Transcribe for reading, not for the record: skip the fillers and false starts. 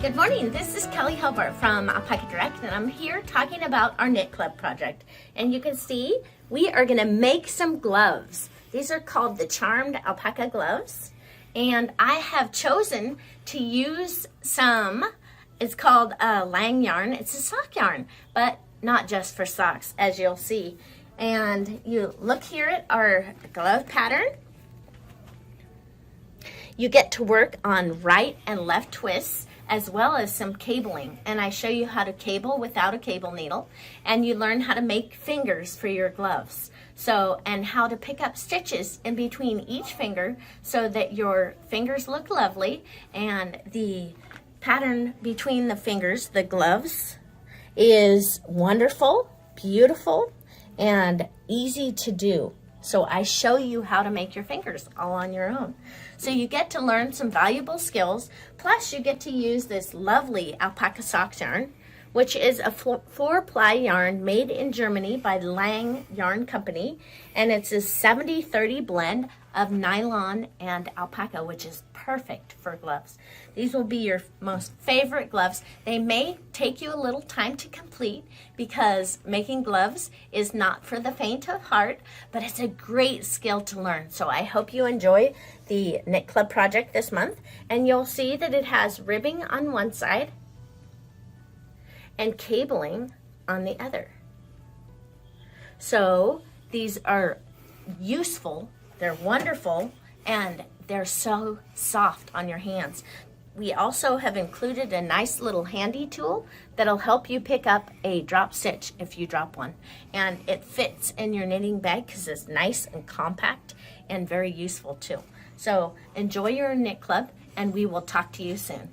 Good morning, this is Kelley Hilbert from Alpaca Direct, and I'm here talking about our knit club project. And you can see we are gonna make some gloves. These are called the Charmed Alpaca Gloves. And I have chosen to use some, it's called lang yarn. It's a sock yarn, but not just for socks, as you'll see. And you look here at our glove pattern. You get to work on right and left twists, as well as some cabling. And I show you how to cable without a cable needle, and you learn how to make fingers for your gloves. So, and how to pick up stitches in between each finger so that your fingers look lovely, and the pattern between the fingers, the gloves, is wonderful, beautiful, and easy to do. So I show you how to make your fingers all on your own. So you get to learn some valuable skills, plus you get to use this lovely alpaca sock yarn, which is a 4-ply yarn made in Germany by Lang Yarn Company, and it's a 70-30 blend of nylon and alpaca, which is perfect for gloves. These will be your most favorite gloves. They may take you a little time to complete because making gloves is not for the faint of heart, but it's a great skill to learn. So I hope you enjoy the Knit Club project this month, and you'll see that it has ribbing on one side and cabling on the other. So these are useful, they're wonderful, and they're so soft on your hands. We also have included a nice little handy tool that'll help you pick up a drop stitch if you drop one. And it fits in your knitting bag because it's nice and compact and very useful too. So enjoy your knit club, and we will talk to you soon.